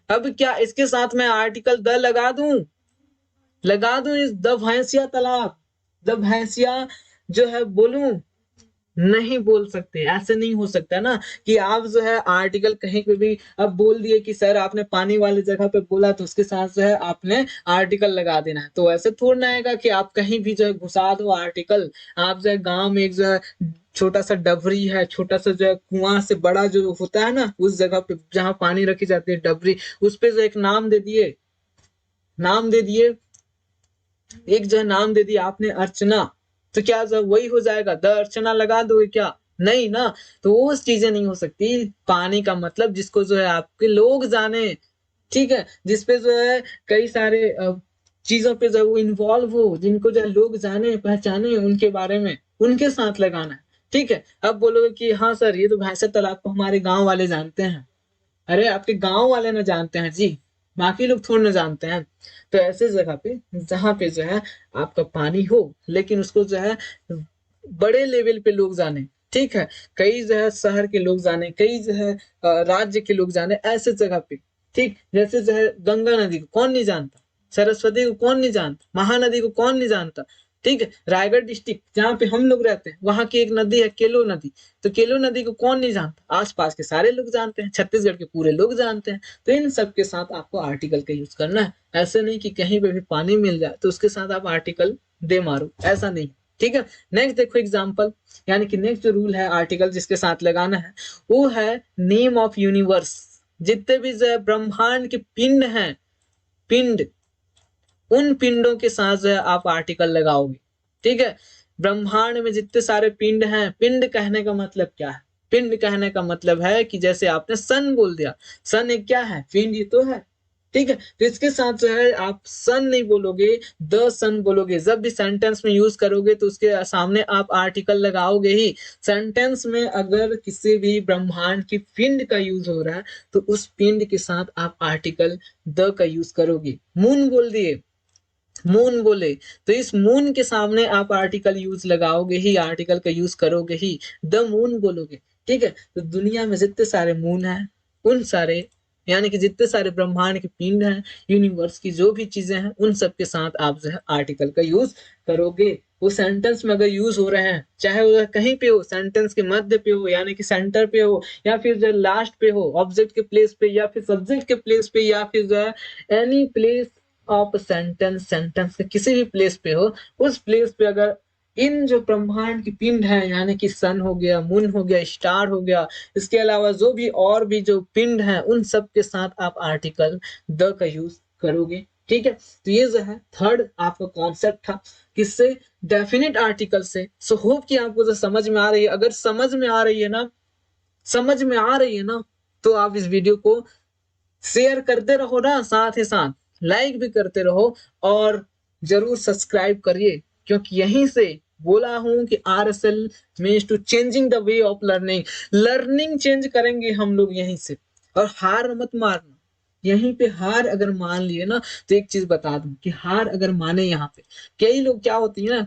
अब क्या इसके साथ मैं आर्टिकल द लगा दूं इस द भैंसिया तालाब, द भैंसिया जो है बोलूं? नहीं बोल सकते, ऐसे नहीं हो सकता ना कि आप जो है आर्टिकल कहीं पे भी अब बोल दिए कि सर आपने पानी वाली जगह पे बोला तो उसके साथ जो है आपने आर्टिकल लगा देना है। तो ऐसे थोड़ा ना आएगा कि आप कहीं भी जो है घुसा दो आर्टिकल। आप जो है गांव में एक जो है छोटा सा डबरी है, छोटा सा जो है कुआं से बड़ा जो होता है ना, उस जगह पे जहाँ पानी रखी जाती है डबरी, उस पे जो एक नाम दे दिए, नाम दे दिए, एक जो है नाम दे दिया आपने अर्चना, तो क्या जब वही हो जाएगा, द अर्चना लगा दोगे क्या? नहीं ना। तो वो चीजें नहीं हो सकती। पानी का मतलब जिसको जो है आपके लोग जाने, ठीक है, जिसपे जो है कई सारे चीजों पे जो वो इन्वॉल्व हो, जिनको जो है लोग जाने पहचाने उनके बारे में, उनके साथ लगाना है, ठीक है। अब बोलोगे कि हाँ सर ये तो भैंसा तालाब को हमारे गांव वाले जानते हैं। अरे आपके गांव वाले ना जानते हैं जी, बाकी लोग थोड़ी ना जानते हैं। तो ऐसे जगह पे जहाँ पे जो है आपका पानी हो, लेकिन उसको जो है बड़े लेवल पे लोग जाने, ठीक है, कई जो है शहर के लोग जाने, कई जो है राज्य के लोग जाने, ऐसे जगह पे, ठीक। जैसे जो है गंगा नदी को कौन नहीं जानता, सरस्वती को कौन नहीं जानता, महानदी को कौन नहीं जानता, ठीक है। रायगढ़ डिस्ट्रिक्ट जहाँ पे हम लोग रहते हैं, वहां की एक नदी है केलो नदी, तो केलो नदी को कौन नहीं जानता, आसपास के सारे लोग जानते हैं, छत्तीसगढ़ के पूरे लोग जानते हैं। तो इन सब के साथ आपको आर्टिकल का यूज करना है। ऐसे नहीं कि कहीं पे भी पानी मिल जाए तो उसके साथ आप आर्टिकल दे मारो, ऐसा नहीं, ठीक है। नेक्स्ट देखो एग्जाम्पल, यानी कि नेक्स्ट जो रूल है आर्टिकल जिसके साथ लगाना है, वो है नेम ऑफ यूनिवर्स। जितने भी जो है ब्रह्मांड के पिंड हैं, पिंड, उन पिंडों के साथ जो है आप आर्टिकल लगाओगे, ठीक है। ब्रह्मांड में जितने सारे पिंड हैं, पिंड कहने का मतलब क्या है? पिंड कहने का मतलब है कि जैसे आपने सन बोल दिया, सन एक क्या है, पिंड ही तो है, ठीक है। तो इसके साथ जो है आप सन नहीं बोलोगे, द सन बोलोगे। जब भी सेंटेंस में यूज करोगे तो उसके सामने आप आर्टिकल लगाओगे ही। सेंटेंस में अगर किसी भी ब्रह्मांड की पिंड का यूज हो रहा है तो उस पिंड के साथ आप आर्टिकल द का यूज करोगे। मून बोल दिए, मून बोले, तो इस मून के सामने आप आर्टिकल यूज लगाओगे ही, आर्टिकल का यूज करोगे ही, द मून बोलोगे, ठीक है। तो दुनिया में जितने सारे मून हैं, उन सारे, यानी कि जितने सारे ब्रह्मांड के पिंड हैं, यूनिवर्स की जो भी चीजें हैं, उन सब के साथ आप जो है आर्टिकल का यूज करोगे। वो सेंटेंस में अगर यूज हो रहे हैं, चाहे वो कहीं पे हो, सेंटेंस के मध्य पे हो, यानी कि सेंटर पे हो, या फिर जो लास्ट पे हो, ऑब्जेक्ट के प्लेस पे, या फिर सब्जेक्ट के प्लेस पे, या फिर जो है any place of sentence, sentence के किसी भी प्लेस पे हो, उस प्लेस पे अगर इन जो ब्रह्मांड की पिंड है, यानी कि सन हो गया, मून हो गया, स्टार हो गया, इसके अलावा जो भी और भी जो पिंड है, उन सब के साथ आप आर्टिकल द का यूज करोगे। ठीक है, तो ये जो है थर्ड आपका कॉन्सेप्ट था, किससे? डेफिनेट आर्टिकल से। सो होप कि आपको जो समझ में आ रही है, अगर समझ में आ रही है ना, समझ में आ रही है ना, तो आप इस वीडियो को शेयर करते रहो ना, साथ ही साथ लाइक भी करते रहो, और जरूर सब्सक्राइब करिए, क्योंकि यहीं से बोला हूं कि RSL means to changing the way of learning. Learning change करेंगे हम लोग यहीं से। और हार मत मारना, यहीं पे हार अगर मान लिए ना, तो एक चीज बता दूं कि हार अगर माने यहाँ पे, कई लोग क्या होती है ना,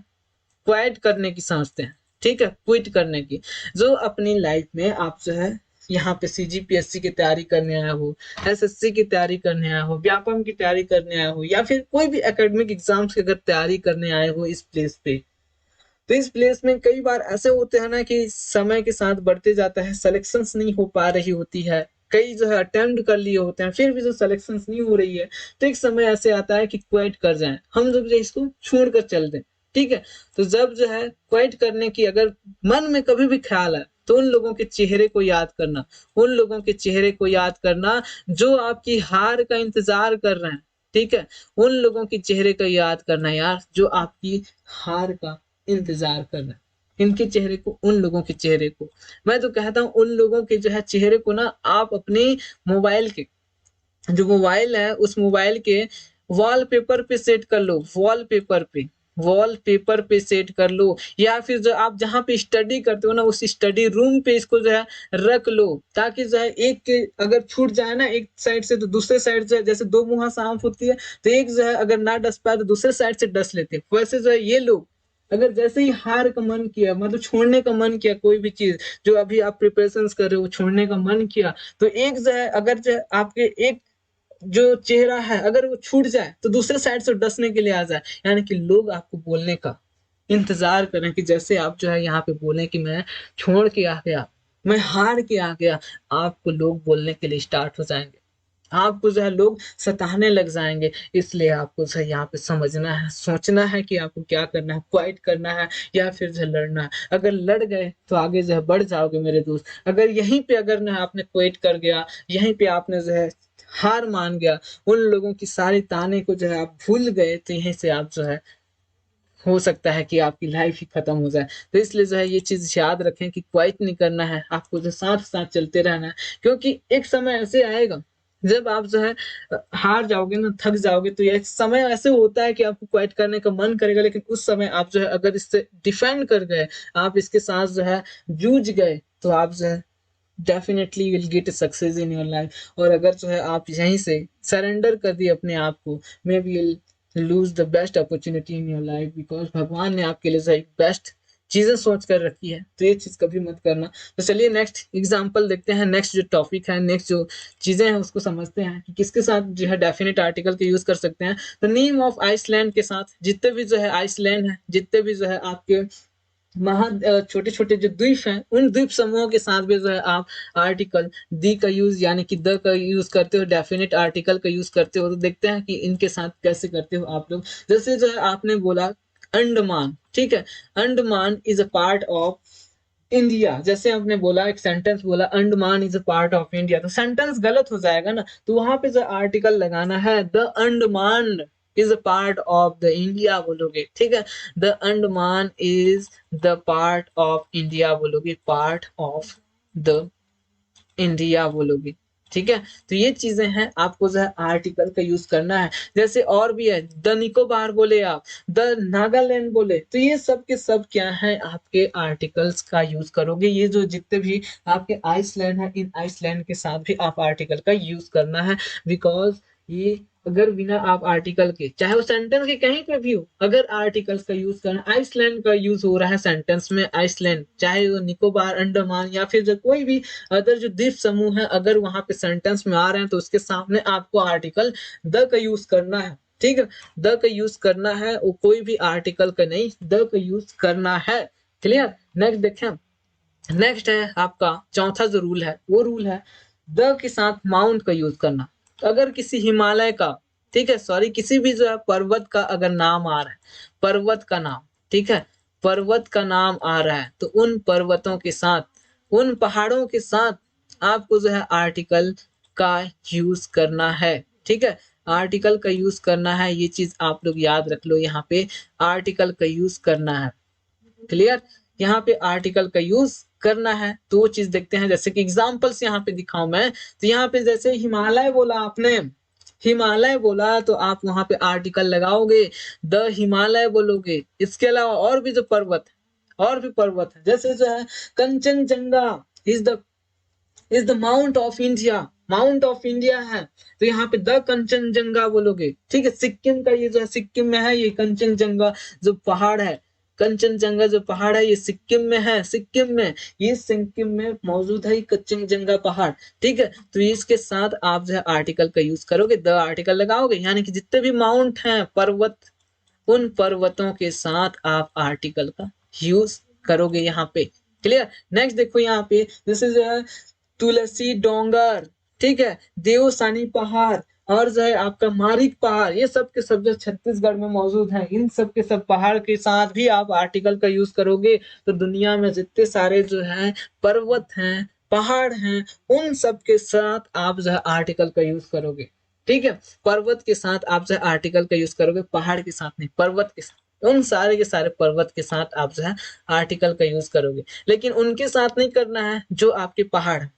क्वाइट करने की समझते हैं, ठीक है, क्विट करने की। जो अपनी लाइफ में आप जो है यहाँ पे CGPSC की तैयारी करने आया हो, SSC की तैयारी करने आया हो, व्यापम की तैयारी करने आया हो, या फिर कोई भी एकेडमिक एग्जाम्स की अगर तैयारी करने आए हो इस प्लेस पे, तो इस प्लेस में कई बार ऐसे होते हैं ना कि समय के साथ बढ़ते जाता है, सिलेक्शंस नहीं हो पा रही होती है, कई जो है अटेम्प्ट कर लिए होते हैं, फिर भी जो सिलेक्शंस नहीं हो रही है, तो एक समय ऐसे आता है कि क्विट कर जाएं, हम लोग जो इसको छोड़कर चल दें। ठीक है, तो जब जो है क्विट करने की अगर मन में कभी भी ख्याल है, तो उन लोगों के चेहरे को याद करना, उन लोगों के चेहरे को याद करना जो आपकी हार का इंतजार कर रहे हैं। ठीक है, उन लोगों के चेहरे को याद करना यार, जो आपकी हार का इंतजार कर रहे हैं। इनके चेहरे को, उन लोगों के चेहरे को, मैं तो कहता हूँ उन लोगों के जो है चेहरे को ना, आप अपने मोबाइल के, जो मोबाइल है उस मोबाइल के वॉलपेपर पे सेट कर लो, वॉलपेपर पे, वॉलपेपर पे सेट कर लो, या फिर जो आप जहाँ पे स्टडी करते हो ना, उस स्टडी रूम पे इसको जो है रख लो, ताकि जो है एक के अगर छूट जाए ना एक साइड से, तो दूसरे साइड से, जैसे दो मुहा सांप होती है, तो एक जो है अगर ना डस पाए तो दूसरे साइड से डस लेते हैं, वैसे जो है ये लोग अगर जैसे ही हार का मन किया, मतलब छोड़ने का मन किया, कोई भी चीज जो अभी आप प्रिपरेशन कर रहे हो, छोड़ने का मन किया, तो एक जो है अगर जो है आपके एक जो चेहरा है अगर वो छूट जाए, तो दूसरे साइड से डसने के लिए आ जाए, यानी कि लोग आपको बोलने का इंतजार करें, कि जैसे आप जो है यहाँ पे बोले कि मैं छोड़ के आ गया, मैं हार के आ गया, आपको लोग बोलने के लिए स्टार्ट हो जाएंगे, आपको जो है लोग सताने लग जाएंगे। इसलिए आपको जो है यहाँ पे समझना है, सोचना है कि आपको क्या करना है, क्वाइट करना है या फिर जो है लड़ना है। अगर लड़ गए तो आगे जो है बढ़ जाओगे मेरे दोस्त, अगर यहीं पे अगर ना आपने क्वाइट कर गया, यहीं पे आपने जो है हार मान गया, उन लोगों की सारी ताने को जो है आप भूल गए, तो यहीं से आप जो है हो सकता है कि आपकी लाइफ ही खत्म हो जाए। तो इसलिए जो है ये चीज याद रखें कि क्वाइट नहीं करना है, आपको जो साथ साथ चलते रहना है, क्योंकि एक समय ऐसे आएगा जब आप जो है हार जाओगे ना, थक जाओगे, तो एक समय ऐसे होता है कि आपको क्वाइट करने का मन करेगा, लेकिन उस समय आप जो है अगर इससे डिफेंड कर गए, आप इसके साथ जो है जूझ गए, तो आप जो है definitely will get success in your life. और अगर जो है आप यहीं से सरेंडर कर दिए अपने आप को, may be lose the best opportunity in your life, because भगवान ने आपके लिए सही बेस्ट चीजें सोच कर रखी है, तो ये चीज कभी मत करना। तो चलिए नेक्स्ट एग्जांपल देखते हैं, नेक्स्ट जो टॉपिक है, नेक्स्ट जो चीजें हैं उसको समझते हैं कि किसके साथ जो है डेफिनेट आर्टिकल के यूज कर सकते हैं। तो नेम ऑफ आइसलैंड के साथ, जितने भी जो है आइसलैंड है, जितने भी जो है आपके महा छोटे छोटे जो द्वीप हैं, उन द्वीप समूहों के साथ भी जो है आप आर्टिकल दी का यूज यानी कि द का यूज करते हो, डेफिनेट आर्टिकल का यूज करते हो। तो देखते हैं कि इनके साथ कैसे करते हो आप लोग। जैसे जो है आपने बोला अंडमान, ठीक है, Andaman is a part of India, जैसे आपने बोला एक सेंटेंस बोला Andaman is a part of India, तो सेंटेंस गलत हो जाएगा ना, तो वहां पे जो आर्टिकल लगाना है the Andaman is a part of the India बोलोगे। ठीक है, the Andaman is the part of India बोलोगे, पार्ट ऑफ द इंडिया बोलोगे। ठीक है, तो ये चीजें हैं, आपको जो है आर्टिकल का यूज करना है। जैसे और भी है, द निकोबार बोले आप, द नागालैंड बोले, तो ये सब के सब क्या है, आपके आर्टिकल्स का यूज करोगे। ये जो जितने भी आपके आइसलैंड है, इन आइसलैंड के साथ भी आप आर्टिकल का यूज करना है, बिकॉज ये अगर बिना आप आर्टिकल के, चाहे वो सेंटेंस के कहीं पे भी हो, अगर आर्टिकल्स का यूज करना, आइसलैंड का यूज हो रहा है सेंटेंस में, आइसलैंड, चाहे वो निकोबार, अंडमान या फिर जो कोई भी अदर जो द्वीप समूह है, अगर वहां पे सेंटेंस में आ रहे हैं, तो उसके सामने आपको आर्टिकल द का यूज करना है। ठीक है, द का यूज करना है, वो कोई भी आर्टिकल का नहीं, द का यूज करना है। क्लियर, नेक्स्ट देखें, नेक्स्ट है आपका चौथा जो रूल है, वो रूल है द के साथ माउंट का यूज करना। अगर किसी हिमालय का ठीक है, सॉरी, किसी भी जो है पर्वत का अगर नाम आ रहा है, पर्वत का नाम, ठीक है, पर्वत का नाम आ रहा है, तो उन पर्वतों के साथ, उन पहाड़ों के साथ आपको जो है आर्टिकल का यूज करना है, ठीक है, आर्टिकल का यूज करना है, ये चीज आप लोग याद रख लो, यहाँ पे आर्टिकल का यूज करना है, क्लियर, यहाँ पे आर्टिकल का यूज करना है। तो वो चीज देखते हैं, जैसे कि एग्जांपल्स यहाँ पे दिखाऊं मैं, तो यहाँ पे जैसे हिमालय बोला आपने, हिमालय बोला तो आप वहां पे आर्टिकल लगाओगे, द हिमालय बोलोगे। इसके अलावा और भी जो पर्वत है, और भी पर्वत है, जैसे जो है Kanchenjunga is the mount of India, mount of India है, तो यहाँ पे द कंचनजंगा बोलोगे, ठीक है। सिक्किम का ये जो है, सिक्किम में है ये कंचनजंगा जो पहाड़ है, कंचनजंगा जो पहाड़ है ये सिक्किम में है, सिक्किम में, ये सिक्किम में मौजूद है कंचनजंगा पहाड़, ठीक है। तो इसके साथ आप जो है आर्टिकल का यूज करोगे, द आर्टिकल लगाओगे, यानी कि जितने भी माउंट हैं, पर्वत, उन पर्वतों के साथ आप आर्टिकल का यूज करोगे यहाँ पे, क्लियर। नेक्स्ट देखो यहाँ पे, जैसे जो है तुलसी डोंगर, ठीक है, देवसानी पहाड़, और जो है आपका मारिक पहाड़, ये सब के सब जो छत्तीसगढ़ में मौजूद हैं, इन सब के सब पहाड़ के साथ भी आप आर्टिकल का यूज करोगे, तो दुनिया में जितने सारे जो है पर्वत हैं, पहाड़ हैं, उन सब के साथ आप जो है आर्टिकल का यूज करोगे, ठीक है। पर्वत के साथ आप जो है आर्टिकल का यूज करोगे, पहाड़ के साथ नहीं, पर्वत के साथ, उन सारे के सारे पर्वत के साथ आप जो है आर्टिकल का यूज करोगे, लेकिन उनके साथ नहीं करना है जो आपके पहाड़ है।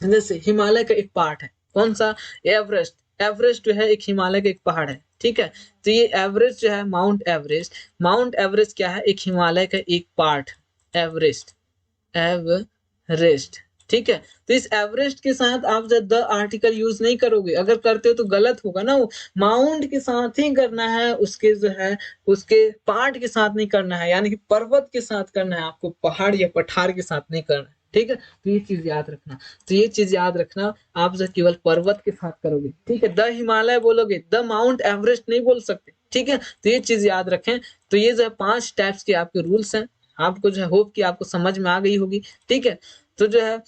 जैसे हिमालय का एक पार्ट है, कौन सा, एवरेस्ट, एवरेस्ट जो है एक हिमालय का एक पहाड़ है, ठीक है। तो ये एवरेस्ट जो है, माउंट एवरेस्ट, माउंट एवरेस्ट क्या है, एक हिमालय का एक पार्ट, एवरेस्ट, एवरेस्ट, ठीक है। तो इस एवरेस्ट के साथ आप जब द आर्टिकल यूज नहीं करोगे, अगर करते हो तो गलत होगा ना, वो माउंट के साथ ही करना है, उसके जो है उसके पार्ट के साथ नहीं करना है, यानी कि पर्वत के साथ करना है आपको, पहाड़ या पठार के साथ नहीं करना है, ठीक है। तो ये चीज याद रखना, तो ये चीज याद रखना, आप जो केवल पर्वत के साथ करोगे, ठीक है, द हिमालय बोलोगे, द माउंट एवरेस्ट नहीं बोल सकते, ठीक है। तो ये चीज याद रखें। तो ये जो है 5 टाइप्स के आपके रूल्स हैं, आपको जो है होप कि आपको समझ में आ गई होगी, ठीक है। तो जो है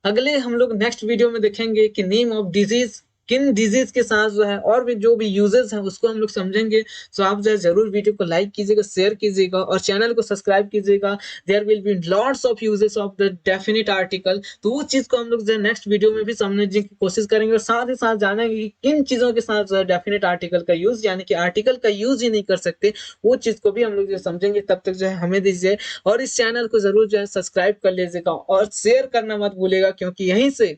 अगले हम लोग नेक्स्ट वीडियो में देखेंगे कि नेम ऑफ डिजीज, किन डिजीज के साथ जो है और भी जो भी यूजेस हैं उसको हम लोग समझेंगे। सो आप जो है जरूर वीडियो को लाइक कीजिएगा, शेयर कीजिएगा और चैनल को सब्सक्राइब कीजिएगा। There will be lots of uses of the definite article, तो वो चीज को हम लोग जो है नेक्स्ट वीडियो में भी समझने की कोशिश करेंगे, और साथ ही साथ जानेंगे कि किन चीजों के साथ जो है डेफिनिट आर्टिकल का यूज, यानी कि आर्टिकल का यूज ही नहीं कर सकते, वो चीज को भी हम लोग जो समझेंगे। तब तक जो है हमें दीजिए, और इस चैनल को जरूर जो है सब्सक्राइब कर लीजिएगा और शेयर करना मत भूलिएगा, क्योंकि यहीं से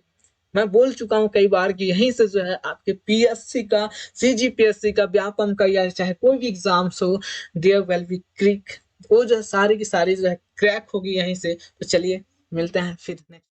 मैं बोल चुका हूं कई बार कि यहीं से जो है आपके पीएससी का, सीजीपीएससी का, व्यापम का, या चाहे कोई भी एग्जाम्स हो, देयर विल बी क्लिक, वो जो है सारी की सारी जो है क्रैक होगी यहीं से। तो चलिए मिलते हैं फिर नेक्स्ट।